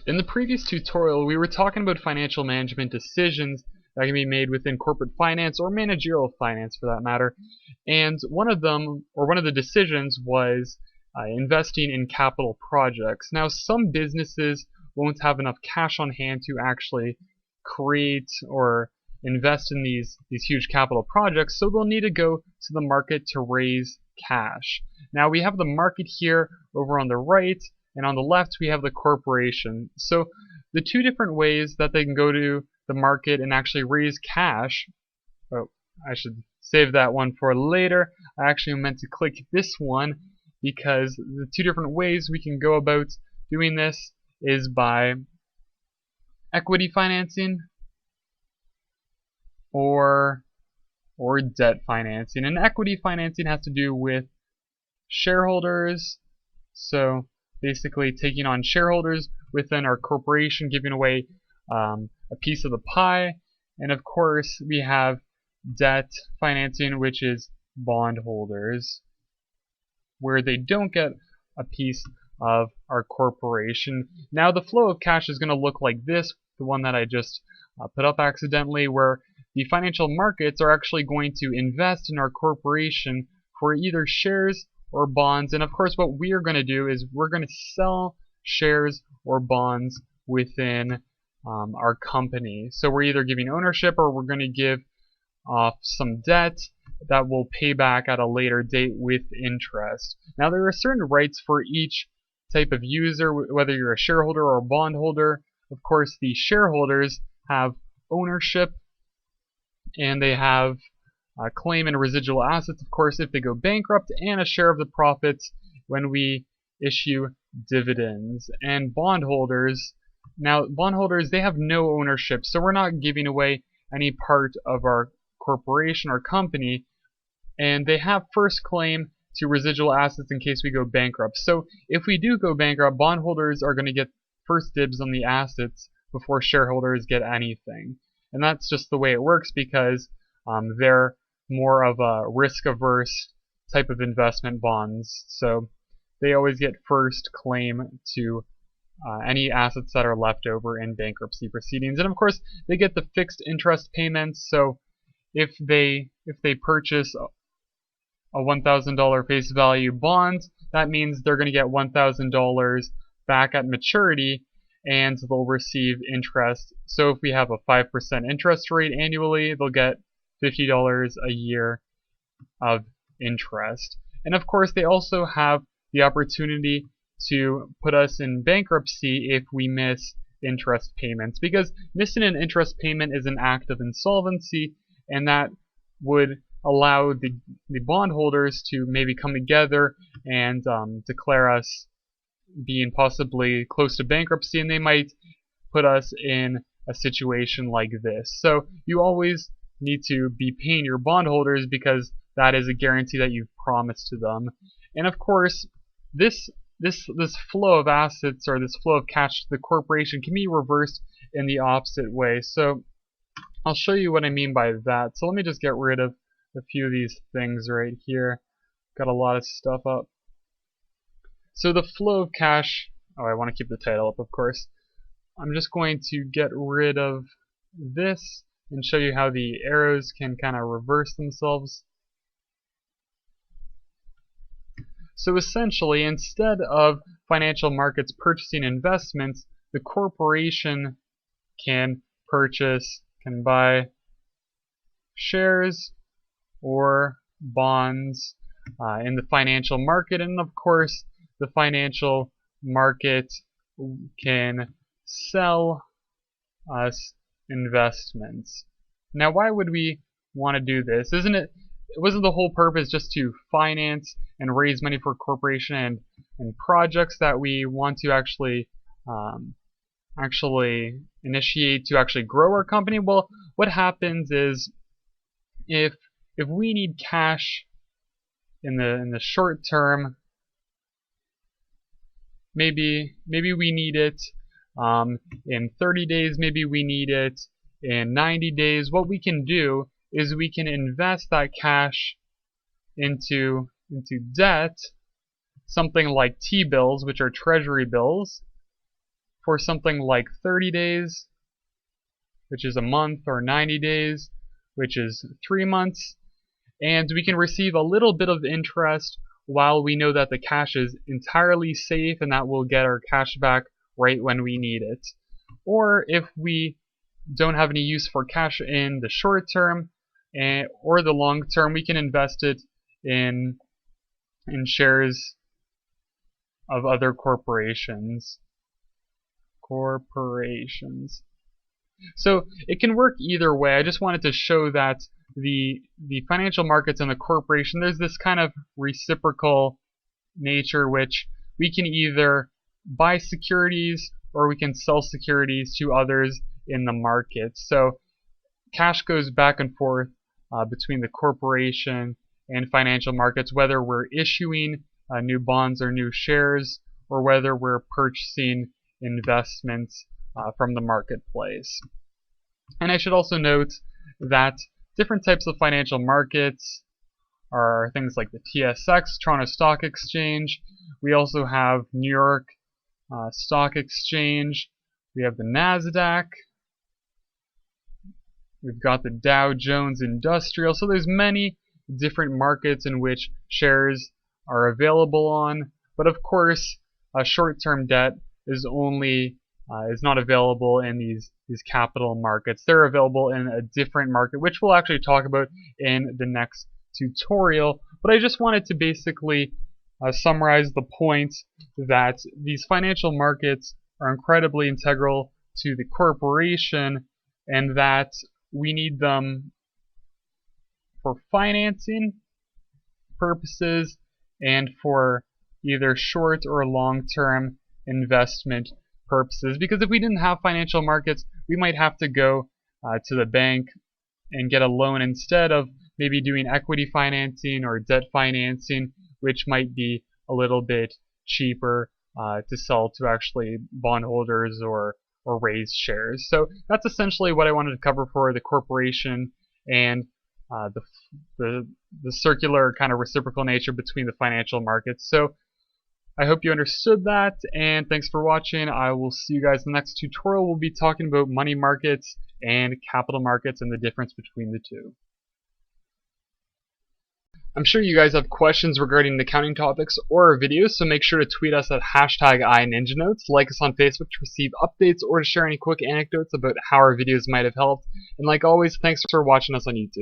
In the previous tutorial, we were talking about financial management decisions that can be made within corporate finance or managerial finance for that matter. And one of the decisions was investing in capital projects. Now, some businesses won't have enough cash on hand to actually create or invest in these huge capital projects, so they'll need to go to the market to raise cash. Now, we have the market here over on the right, and on the left we have the corporation. So the two different ways that they can go to the market and actually raise cash, oh, I should save that one for later. I actually meant to click this one because the two different ways we can go about doing this is by equity financing or debt financing. And equity financing has to do with shareholders, so basically taking on shareholders within our corporation, giving away a piece of the pie. And of course we have debt financing, which is bondholders, where they don't get a piece of our corporation. Now the flow of cash is going to look like this, the one that I just put up accidentally, where the financial markets are actually going to invest in our corporation for either shares or bonds. And of course what we are going to do is we're going to sell shares or bonds within our company. So we're either giving ownership or we're going to give off some debt that will pay back at a later date with interest. Now there are certain rights for each type of user, whether you're a shareholder or a bondholder. Of course the shareholders have ownership and they have claim and residual assets, of course, if they go bankrupt, and a share of the profits when we issue dividends. And bondholders, now bondholders, they have no ownership, so we're not giving away any part of our corporation or company, and they have first claim to residual assets in case we go bankrupt. So if we do go bankrupt, bondholders are going to get first dibs on the assets before shareholders get anything. And that's just the way it works because they're more of a risk-averse type of investment bonds. So they always get first claim to any assets that are left over in bankruptcy proceedings. And of course, they get the fixed interest payments. So if they purchase a $1,000 face value bond, that means they're going to get $1,000 back at maturity, and they'll receive interest. So if we have a 5% interest rate annually, they'll get $50 a year of interest. And of course they also have the opportunity to put us in bankruptcy if we miss interest payments, because missing an interest payment is an act of insolvency, and that would allow the bondholders to maybe come together and declare us being possibly close to bankruptcy, and they might put us in a situation like this. So you always need to be paying your bondholders because that is a guarantee that you've promised to them. And of course, this flow of assets or this flow of cash to the corporation can be reversed in the opposite way. So I'll show you what I mean by that. So let me just get rid of a few of these things right here. Got a lot of stuff up. So the flow of cash, oh, I want to keep the title up, of course. I'm just going to get rid of this and show you how the arrows can kind of reverse themselves. So essentially, instead of financial markets purchasing investments, the corporation can buy shares or bonds in the financial market, and of course the financial market can sell us investments. Now why would we want to do this? Wasn't the whole purpose just to finance and raise money for a corporation and projects that we want to actually initiate to actually grow our company? Well, what happens is if we need cash in the short term, maybe we need it in 30 days, maybe we need it in 90 days. What we can do is we can invest that cash into debt, something like T-bills, which are treasury bills, for something like 30 days, which is a month, or 90 days, which is 3 months, and we can receive a little bit of interest while we know that the cash is entirely safe and that we'll get our cash back right when we need it. Or if we don't have any use for cash in the short term or the long term, we can invest it in shares of other corporations. So it can work either way. I just wanted to show that the financial markets and the corporation, there's this kind of reciprocal nature, which we can either buy securities or we can sell securities to others in the market. So cash goes back and forth between the corporation and financial markets, whether we're issuing new bonds or new shares, or whether we're purchasing investments from the marketplace. And I should also note that different types of financial markets are things like the TSX, Toronto Stock Exchange. We also have New York Stock Exchange. We have the NASDAQ. We've got the Dow Jones Industrial. So there's many different markets in which shares are available on. But of course, short-term debt is not available in these capital markets. They're available in a different market, which we'll actually talk about in the next tutorial. But I just wanted to basically summarize the point that these financial markets are incredibly integral to the corporation, and that we need them for financing purposes and for either short or long-term investment purposes. Because if we didn't have financial markets, we might have to go to the bank and get a loan instead of maybe doing equity financing or debt financing, which might be a little bit cheaper to sell to actually bondholders or raise shares. So that's essentially what I wanted to cover for the corporation and the circular kind of reciprocal nature between the financial markets. So I hope you understood that, and thanks for watching. I will see you guys in the next tutorial. We'll be talking about money markets and capital markets and the difference between the two. I'm sure you guys have questions regarding accounting topics or our videos, so make sure to tweet us at #ininjanotes, like us on Facebook to receive updates, or to share any quick anecdotes about how our videos might have helped. And like always, thanks for watching us on YouTube.